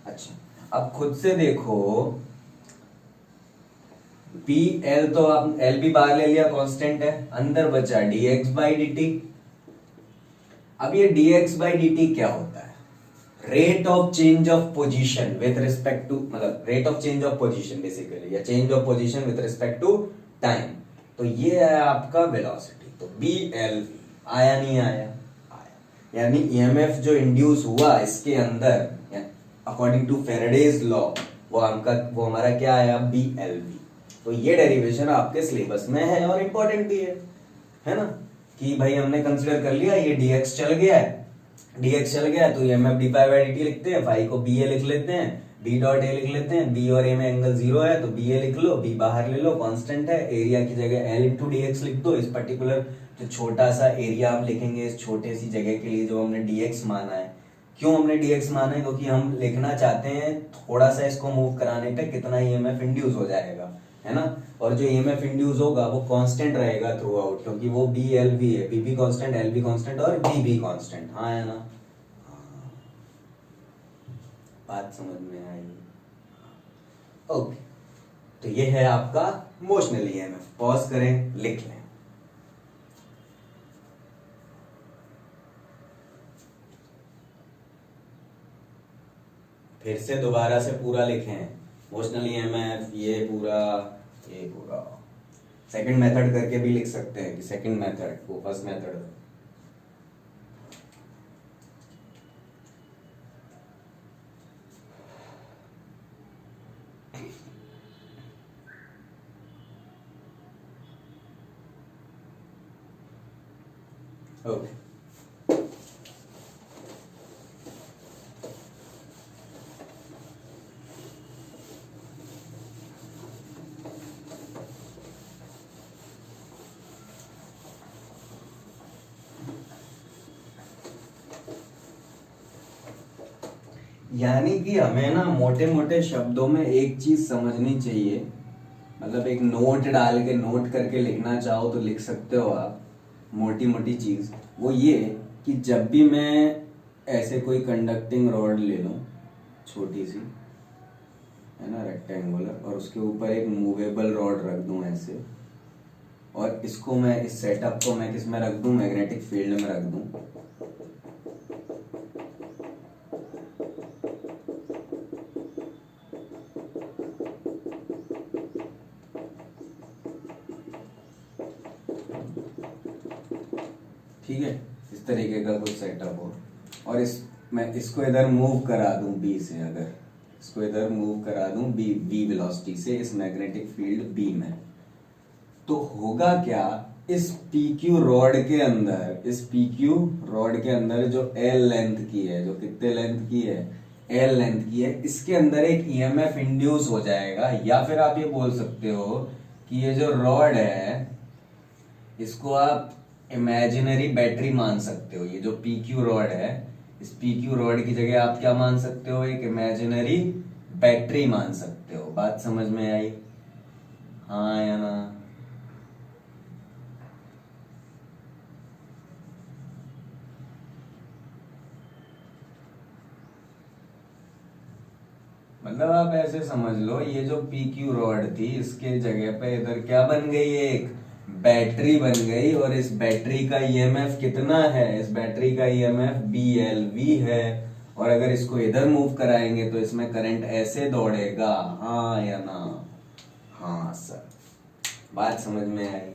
अच्छा अब खुद से देखो, पी एल तो आप एल भी बाहर ले लिया, कांस्टेंट है, अंदर बचा D X by D T. अब ये D X by D T क्या होता है, rate of change of position with respect to, मतलब rate of change of position basically, या change of position with respect to time. तो ये है आपका वेलोसिटी। तो बी एल आया नहीं आया, आया। यानी ईएमएफ जो इंड्यूस हुआ इसके अंदर अकॉर्डिंग टू फेराडेज लॉ, वो हमारा क्या आया, बी एल वी। तो ये डेरिवेशन आपके सिलेबस में है और इंपॉर्टेंट भी है ना, कि भाई हमने कंसिडर कर लिया ये dx चल गया है, dx चल गया तो EMF d phi by D t लिखते हैं, फाई को बी ए लिख लेते हैं, बी डॉट ए लिख लेते हैं, बी और ए में एंगल जीरो है तो बी ए लिख लो, बी बाहर ले लो, कांस्टेंट है, एरिया की जगह एल इंटू डी एक्स लिख दो। इस पर्टिकुलर जो छोटा सा एरिया आप लिखेंगे इस छोटे सी जगह के लिए जो हमने dx माना है, क्यों हमने dx माना है, क्योंकि हम लिखना चाहते हैं थोड़ा सा इसको मूव कराने पे कितना ईएमएफ इंड्यूस हो जाएगा, है ना। और जो ईएमएफ इंड्यूस होगा वो कांस्टेंट रहेगा थ्रू आउट, क्योंकि वो बी एल बी है, B B constant, L B constant और बी बी कांस्टेंट, हाँ है ना। बात समझ में आई, ओके। तो ये है आपका मोशनल ईएमएफ। पॉज करें, लिख लें। फिर से दोबारा से पूरा लिखें, मोशनल ईएमएफ, ये पूरा, ये पूरा। सेकंड मेथड करके भी लिख सकते हैं कि सेकंड मेथड, वो फर्स्ट मेथड। ओके यानी कि हमें ना मोटे मोटे शब्दों में एक चीज समझनी चाहिए, मतलब एक नोट डाल के नोट करके लिखना चाहो तो लिख सकते हो आप। मोटी मोटी चीज वो ये कि जब भी मैं ऐसे कोई कंडक्टिंग रॉड ले लूं छोटी सी, है ना, रेक्टेंगुलर, और उसके ऊपर एक मूवेबल रॉड रख दूं ऐसे, और इसको मैं, इस सेटअप को मैं किस में रख दूं, मैग्नेटिक फील्ड में रख दूं, ठीक है, इस तरीके का कुछ सेटअप हो, और मैं इसको इधर मूव करा दूं बी से, अगर इसको इधर मूव करा दूं बी वेलोसिटी से इस मैग्नेटिक फील्ड बी में, तो होगा क्या, इस PQ रॉड के अंदर, इस PQ रॉड के अंदर जो L लेंथ की है, जो कितने लेंथ की है, L लेंथ की है, इसके अंदर एक EMF इंड्यूस हो जाएगा। या फिर आप ये बोल सकते हो कि ये जो रॉड है इसको आप इमेजिनरी बैटरी मान सकते हो। ये जो PQ रॉड है, इस PQ रॉड की जगह आप क्या मान सकते हो, एक इमेजिनरी बैटरी मान सकते हो। बात समझ में आई, हाँ या ना। मतलब आप ऐसे समझ लो, ये जो PQ रॉड थी इसके जगह पे इधर क्या बन गई, एक बैटरी बन गई, और इस बैटरी का EMF कितना है, इस बैटरी का EMF BLV है। और अगर इसको इधर मूव कराएंगे तो इसमें करंट ऐसे दौड़ेगा, हाँ या ना। हाँ सर, बात समझ में आई,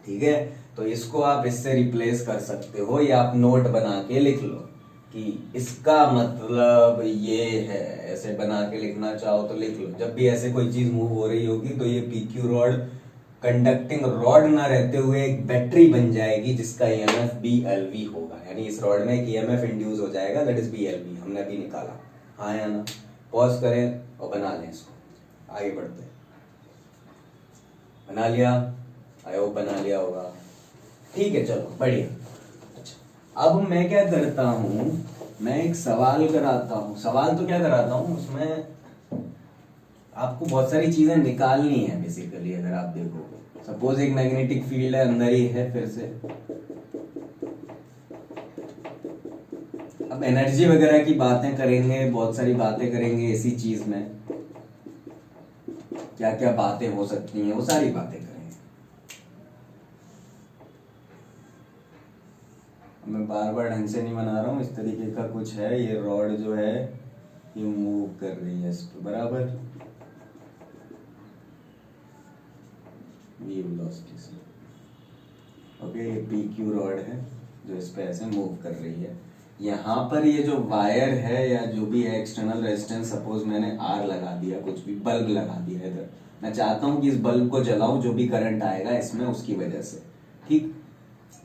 ठीक है। तो इसको आप इससे रिप्लेस कर सकते हो, या आप नोट बना के लिख लो कि इसका मतलब ये है, ऐसे बना के लिखना चाहो तो लिख लो। जब भी ऐसे कोई चीज मूव हो रही होगी तो ये PQ रॉड कंडक्टिंग रॉड ना रहते हुए एक बैटरी बन जाएगी जिसका EMF BLV होगा, यानी इस रॉड में एक EMF इंड्यूस हो जाएगा, दैट इज BLV। हमने अभी निकाला, हाँ या ना? पॉज करें और बना लें इसको, आगे बढ़ते हैं। बना लिया? आई होप बना लिया होगा। ठीक है, चलो बढ़िया। अच्छा, अब मैं क्या करता हूं, मैं एक सवाल कराता हूं। सवाल तो क्या कराता हूं, उसमें आपको बहुत सारी चीजें निकालनी है बेसिकली। अगर आप देखोगे, सपोज एक मैग्नेटिक फील्ड है, अंदर ही है फिर से। अब एनर्जी वगैरह की बातें करेंगे, बहुत सारी बातें करेंगे इसी चीज में, क्या क्या बातें हो सकती हैं वो सारी बातें करेंगे। मैं बार बार ढंग से नहीं बना रहा हूं, इस तरीके का कुछ है। ये रॉड जो है ये मूव कर रही है इस पे, बराबर v वेलोसिटी से। ओके, ये PQ रॉड है जो इस पे ऐसे मूव कर रही है। यहाँ पर ये जो वायर है या जो भी है एक्सटर्नल रेजिस्टेंस, सपोज मैंने R लगा दिया, कुछ भी बल्ब लगा दिया इधर। मैं चाहता हूँ कि इस बल्ब को जलाऊं, जो भी करंट आएगा इसमें उसकी वजह से। ठीक,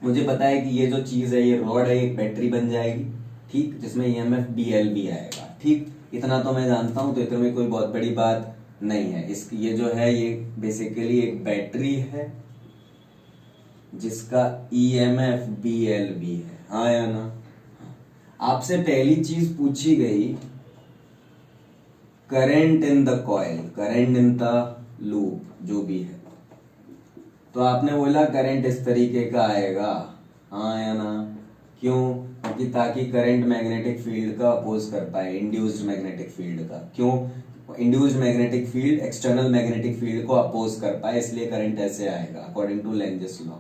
मुझे पता है कि ये जो चीज है, ये रॉड है, एक बैटरी बन जाएगी, ठीक, जिसमें EMF BLV आएगा। ठीक, इतना तो मैं जानता हूं, तो इतने में कोई बहुत बड़ी बात नहीं है। इस ये जो है ये बेसिकली एक बैटरी है जिसका EMF BLV है, हाँ या ना? आपसे पहली चीज पूछी गई current in the coil, current in the loop, जो भी है, तो आपने बोला करंट इस तरीके का आएगा, हाँ या ना? क्यों? क्योंकि ताकि करंट मैग्नेटिक फील्ड का अपोज कर पाए, इंड्यूस्ड मैग्नेटिक फील्ड का। क्यों? Induced magnetic field external magnetic field को अपोज कर पाए, इसलिए करंट ऐसे आएगा अकॉर्डिंग टू लेंजेस लॉ।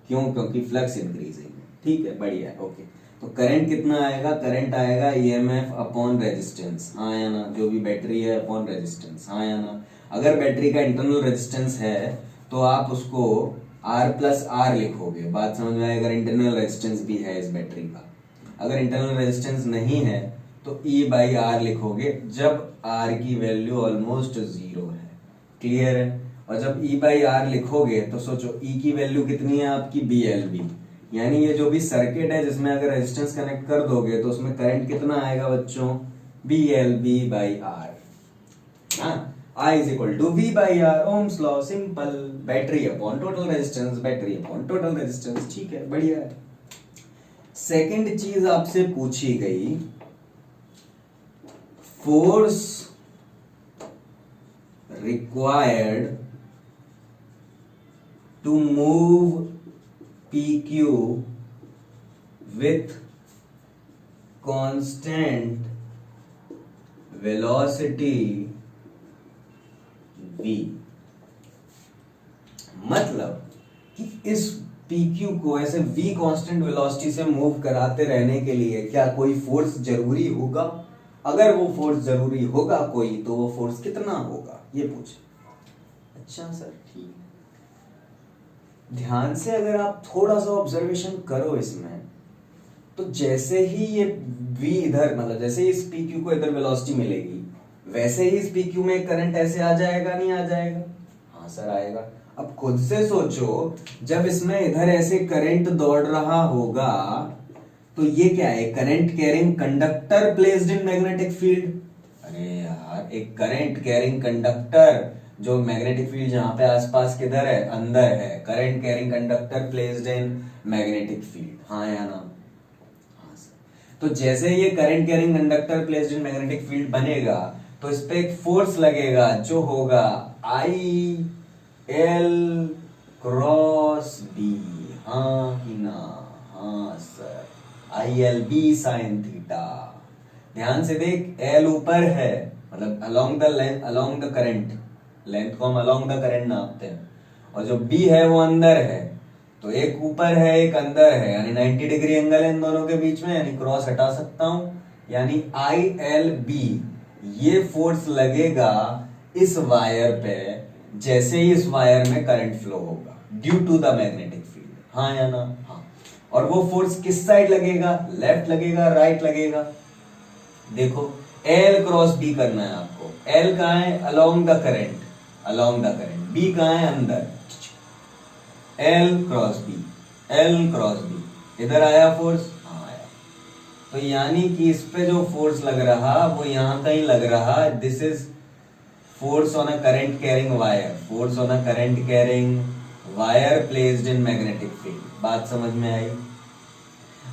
क्यों? क्योंकि फ्लक्स इंक्रीजिंग है। ठीक है, बढ़िया, ओके। तो करंट कितना आएगा? करंट आएगा EMF अपॉन रेजिस्टेंस, हाँ या ना? जो भी बैटरी है अपॉन रेजिस्टेंस, हाँ या ना? अगर बैटरी का इंटरनल रेजिस्टेंस है तो आप उसको R+R लिखोगे, बात समझ में आए? अगर इंटरनल रेजिस्टेंस भी है इस बैटरी का। अगर इंटरनल रेजिस्टेंस नहीं है तो E/R लिखोगे, जब R की वैल्यू ऑलमोस्ट 0 है। क्लियर है? और जब E/R लिखोगे तो सोचो E की वैल्यू कितनी है आपकी? BLV। यानी ये जो भी सर्किट है जिसमें अगर रेजिस्टेंस कनेक्ट कर दोगे तो उसमें करंट कितना आएगा बच्चों? BLV/R। हाँ, I is equal to V/R, Ohm's law, simple. Battery upon total resistance, battery upon total resistance. ठीक है, बढ़िया है। सेकंड चीज आपसे पूछी गई, force required to move PQ with constant velocity V। मतलब कि इस PQ को ऐसे V कांस्टेंट वेलोसिटी से मूव कराते रहने के लिए क्या कोई फोर्स जरूरी होगा? अगर वो फोर्स जरूरी होगा कोई, तो वो फोर्स कितना होगा, ये पूछे। अच्छा सर, ठीक। ध्यान से अगर आप थोड़ा सा ऑब्जर्वेशन करो इसमें, तो जैसे ही ये V इधर, मतलब जैसे ही इस PQ को इधर वेलोसिटी मिलेगी, वैसे ही इस PQ में करंट ऐसे आ जाएगा, नहीं आ जाएगा? हाँ सर, आएगा। अब खुद से सोचो, जब इसमें इधर ऐसे करंट दौड़ रहा होगा तो ये क्या है? Current carrying conductor placed in magnetic field. अरे यार, एक करंट कैरिंग कंडक्टर, जो मैग्नेटिक फील्ड जहां पे आसपास किधर है? अंदर है। Current carrying conductor placed in magnetic field, हाँ या ना? हाँ सर। तो जैसे ये current carrying conductor placed in magnetic field बनेगा तो इस पे एक फोर्स लगेगा जो होगा IL क्रॉस B, हाँ कि ना? हाँ सर, ILB sin थीटा। ध्यान से देख, L ऊपर है, मतलब along the length, along the current, length को हम अलोंग द करंट नापते हैं, और जो B है वो अंदर है, तो एक ऊपर है एक अंदर है, यानी 90 डिग्री एंगल है इन दोनों के बीच में, यानी क्रॉस हटा सकता हूं, यानी ILB ये फोर्स लगेगा इस वायर पे जैसे ही इस वायर में करंट फ्लो होगा due to the magnetic field, हाँ या ना? हाँ। और वो फोर्स किस साइड लगेगा, लेफ्ट लगेगा, राइट लगेगा। देखो L क्रॉस B करना है आपको। L कहाँ है, along the current, along the current. B कहाँ है, अंदर। L cross B, L cross B, इधर आया फोर्स, हाँ आया। तो यानी कि इस पे जो फोर्स लग रहा वो यहां कहीं लग रहा। This is force on a current carrying wire, force on a current carrying wire placed in magnetic field. बात समझ में आई।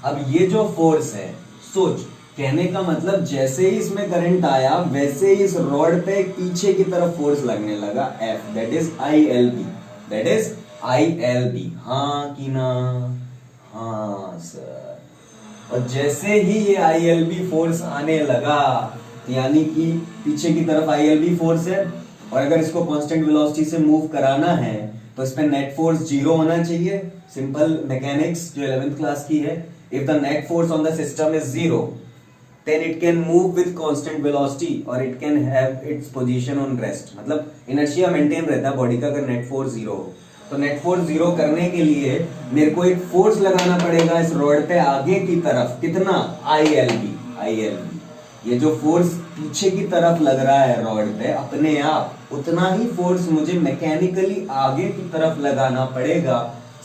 अब ये जो फोर्स है, सोच, कहने का मतलब जैसे ही इसमें करंट आया वैसे ही इस रॉड पे पीछे की तरफ फोर्स लगने लगा, F, that is ILB, that is ILB। हाँ कि ना, हाँ सर। और जैसे ही ये ILB फोर्स आने लगा, यानी कि पीछे की तरफ ILB फोर्स है, और अगर इसको कांस्टेंट वेलोसिटी से मूव कराना है तो इस पे नेट फोर्स 0 होना चाहिए। सिंपल मैकेनिक्स जो 11th क्लास की है, if the net force on the system is 0 then it can move with constant velocity or it can have its position on rest। मतलब इनर्शिया मेंटेन रहता है body का अगर नेट फोर्स 0 हो। तो नेट फोर्स 0 करने के लिए मेरे को एक फोर्स लगाना पड़ेगा इस रॉड पे आगे की तरफ, कितना, ILB। ये जो फोर्स पीछे की तरफ लग रहा है रॉड पे अपने आप, उतना ही फोर्स मुझे मैकेनिकली आगे की तरफ लगाना पड़ेगा,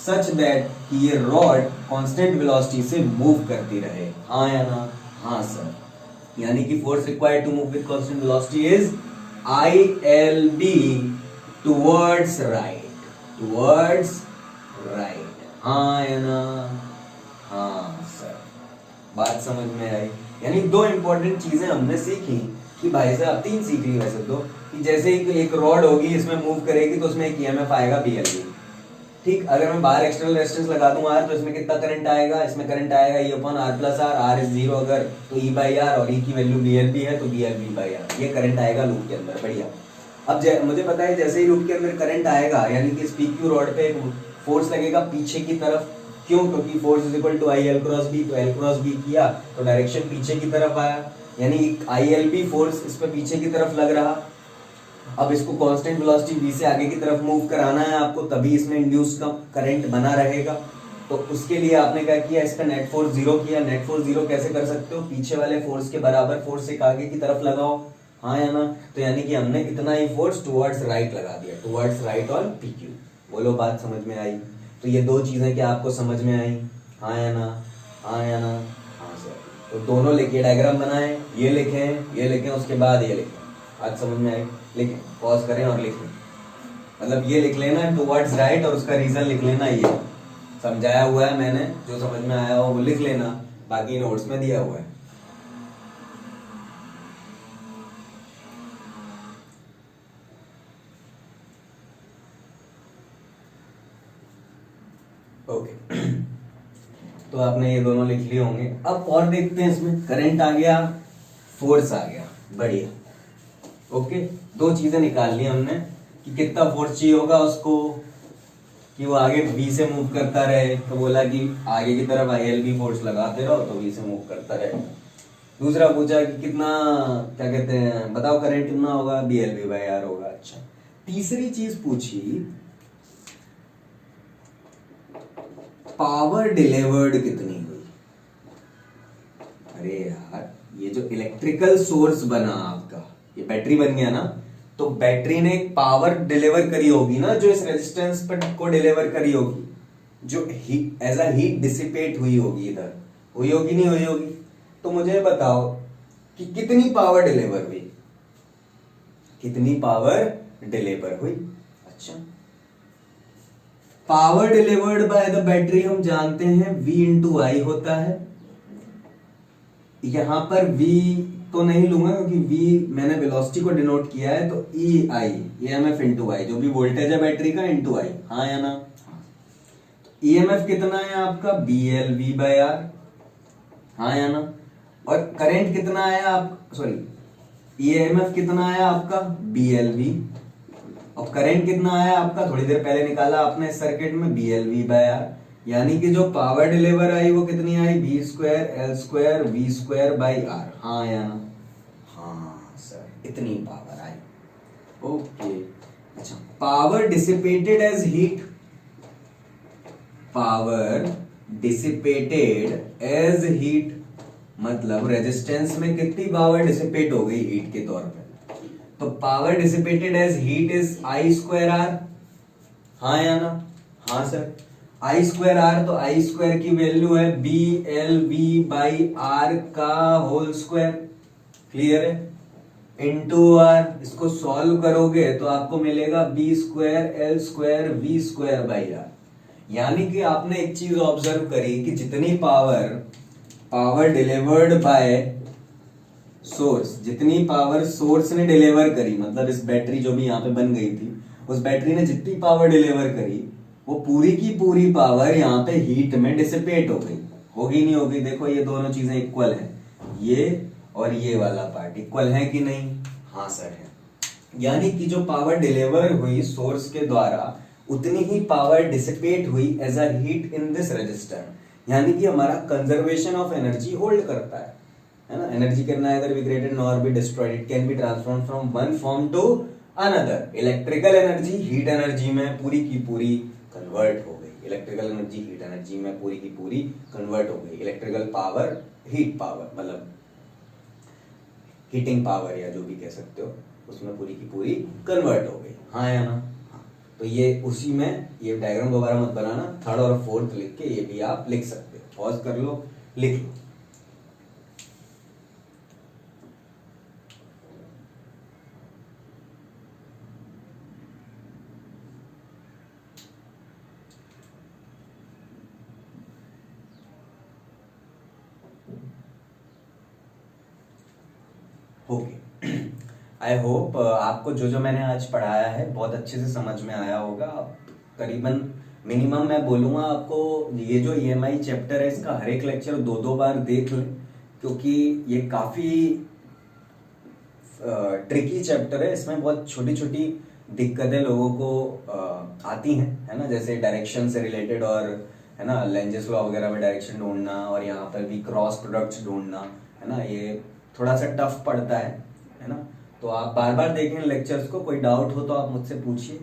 सच दैट कि ये रॉड कांस्टेंट वेलोसिटी से मूव करती रहे। हाँ या ना, हाँ सर। यानी कि force required to move with constant velocity is ILB towards right, towards right. हाँ या ना, हाँ सर। बात समझ में आई। यानी दो इंपॉर्टेंट चीजें हमने सीखी कि भाई साहब, तीन सीख ली वैसे तो, कि जैसे ही एक रॉड होगी इसमें मूव करेगी तो उसमें एक EMF आएगा BLB। ठीक, अगर मैं बाहर एक्सटर्नल रेजिस्टेंस लगा दूं R तो इसमें कितना करंट आएगा, इसमें करंट आएगा E/R+R, R इज 0 अगर तो E/R, और E की वैल्यू BLB है तो BLB/R, ये करंट आएगा लूप के अंदर। बढ़िया। अब मुझे पता है जैसे ही लूप के अंदर करंट आएगा, यानी कि इस PQ रॉड पे एक फोर्स लगेगा पीछे की तरफ। क्यों, क्योंकि force is equal to IL cross B, तो L क्रॉस B किया तो डायरेक्शन पीछे की तरफ आया, यानी ILB फोर्स इस पे पीछे की तरफ लग रहा। अब इसको कांस्टेंट वेलोसिटी v से आगे की तरफ मूव कराना है आपको, तभी इसमें इंड्यूस का करंट बना रहेगा। तो उसके लिए आपने क्या किया, इसका नेट फोर्स 0 किया। नेट फोर्स 0 कैसे कर सकते हो, पीछे वाले फोर्स के बराबर फोर्स एक आगे की तरफ लगाओ। हाँ या ना, तो यानी कि हमने इतना ही फोर्स टुवर्ड्स राइट लगा दिया, टुवर्ड्स राइट ऑन PQ। बोलो बात समझ में आई। तो ये दो चीजें क्या आपको समझ में आई, हाँ या ना, हाँ या ना, हाँ सर। तो दोनों लिखिए, डायग्राम बनाए, ये लिखें, उसके बाद ये लिखें। आज समझ में आई। लिखें, पॉज करें और लिखें, मतलब ये लिख लेना टुवर्ड्स राइट और उसका रीजन लिख लेना। ये समझाया हुआ है मैंने, जो समझ में आया हो वो लिख लेना, बाकी नोट्स में दिया हुआ है। ओके तो आपने ये दोनों लिख लिए होंगे। अब और देखते हैं, इसमें करंट आ गया, फोर्स आ गया, बढ़िया। ओके, दो चीजें निकाल ली हमने कि कितना फोर्स चाहिए होगा उसको कि वो आगे V से मूव करता रहे, तो बोला कि आगे की तरफ ILB फोर्स लगाते रहो तो V से मूव करता रहे। दूसरा पूछा कि कितना, क्या कहते हैं, बताओ करंट कितना होगा, BLB/R होगा। अच्छा, तीसरी चीज पूछी, पावर डिलीवर्ड कितनी हुई। अरे यार, ये जो इलेक्ट्रिकल सोर्स बना आपका, ये बैटरी बन गया ना, तो बैटरी ने एक पावर डिलीवर करी होगी ना, जो इस रेजिस्टेंस पर को डिलीवर करी होगी, जो एज अ हीट डिसिपेट हुई होगी, इधर हुई होगी नहीं हुई होगी। तो मुझे बताओ कि कितनी पावर डिलीवर हुई, कितनी पावर डिलीवर हुई। अच्छा, power delivered by the battery हम जानते हैं V इंटू आई होता है। यहां पर V तो नहीं लूंगा क्योंकि V मैंने वेलोसिटी को डिनोट किया है, तो EI, EMF इंटू आई, जो भी वोल्टेज है बैटरी का इंटू आई। हाँ या ना, तो EMF कितना है आपका, BLV/R। हाँ या ना, और करंट कितना आया आप, सॉरी EMF कितना आया आपका, BLV, और करंट कितना आया आपका, थोड़ी देर पहले निकाला आपने इस सर्किट में, BLV/R। यानी कि जो पावर डिलीवर आई वो कितनी आई, V²L² V²/R। हाँ या ना, हाँ सर, इतनी पावर आई। ओके, अच्छा, power dissipated as heat, power dissipated as heat, मतलब रेजिस्टेंस में कितनी पावर डिसिपेट हो गई हीट के तौर पे, तो power dissipated as heat is I square R, हाँ या ना, हाँ सर, आई स्क्वायर आर, तो आई स्क्वायर की वैल्यू है B L V by R का होल स्क्वायर, क्लियर है, इंटू आर, इसको सॉल्व करोगे तो आपको मिलेगा B square L square V square by R. यानी कि आपने एक चीज ऑब्जर्व करी कि जितनी पावर डिलीवर्ड बाय सोर्स, जितनी पावर सोर्स ने डिलीवर करी, मतलब इस बैटरी जो भी यहाँ पे बन गई थी, उस बैटरी ने जितनी पावर डिलीवर करी वो पूरी की पूरी पावर यहाँ पे हीट में डिसिपेट हो गई, होगी नहीं होगी, देखो ये दोनों चीजें इक्वल है, ये और ये वाला पार्ट इक्वल है कि नहीं, हाँ सर है। यानी कि जो पावर डिलीवर हुई सोर्स के द्वारा उतनी ही पावर डिसिपेट हुई as a heat in this resistor, यानी कि हमारा कंजर्वेशन ऑफ एनर्जी होल्ड करता है ना, energy can neither be created nor be destroyed, it can be transformed from one form to another. Electrical energy heat energy में पूरी की पूरी कन्वर्ट हो गई, इलेक्ट्रिकल एनर्जी हीट एनर्जी में पूरी की पूरी कन्वर्ट हो गई, इलेक्ट्रिकल पावर हीट पावर, मतलब हीटिंग पावर या जो भी कह सकते हो, उसमें पूरी की पूरी कन्वर्ट हो गई, हाँ या ना, हाँ। तो ये उसी में, ये डायग्राम दोबारा मत बनाना, थर्ड और फोर्थ लिख के ये भी आप लिख सकते हो, पॉज कर लो, लिख लो। ओके, आई होप आपको जो जो मैंने आज पढ़ाया है बहुत अच्छे से समझ में आया होगा। आप करीबन मिनिमम मैं बोलूँगा आपको ये जो EMI चैप्टर है इसका हर एक लेक्चर 2-2 बार देख लें, क्योंकि ये काफ़ी ट्रिकी चैप्टर है, इसमें बहुत छोटी छोटी दिक्कतें लोगों को आती हैं, है ना, जैसे डायरेक्शन से रिलेटेड और है ना लेंजेस लॉ वगैरह में डायरेक्शन ढूंढना, और यहाँ पर भी क्रॉस प्रोडक्ट्स ढूंढना, है ना, ये थोड़ा सा टफ पड़ता है ना। तो आप बार बार देखें लेक्चर्स को, कोई डाउट हो तो आप मुझसे पूछिए,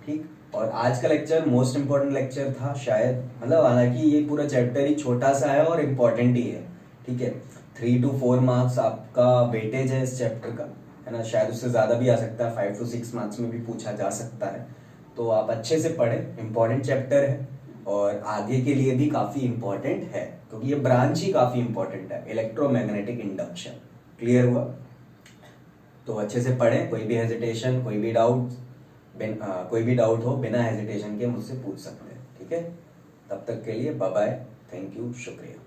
ठीक। और आज का लेक्चर मोस्ट इंपॉर्टेंट लेक्चर था शायद, मतलब हालांकि ये पूरा चैप्टर ही छोटा सा है और इम्पोर्टेंट ही है, ठीक है। 3 to 4 मार्क्स आपका वेटेज है इस चैप्टर का, है ना, शायद उससे ज़्यादा भी आ सकता है, 5 to 6 मार्क्स में भी पूछा जा सकता है। तो आप अच्छे से पढ़ें, इम्पॉर्टेंट चैप्टर है और आगे के लिए भी काफ़ी इम्पॉर्टेंट है, क्योंकि ये ब्रांच ही काफ़ी इम्पॉर्टेंट है, इलेक्ट्रोमैग्नेटिक इंडक्शन। क्लियर हुआ? तो अच्छे से पढ़ें, कोई भी हेजिटेशन, कोई भी डाउट हो बिना हेजिटेशन के मुझसे पूछ सकते हैं, ठीक है। तब तक के लिए बाय बाय, थैंक यू, शुक्रिया।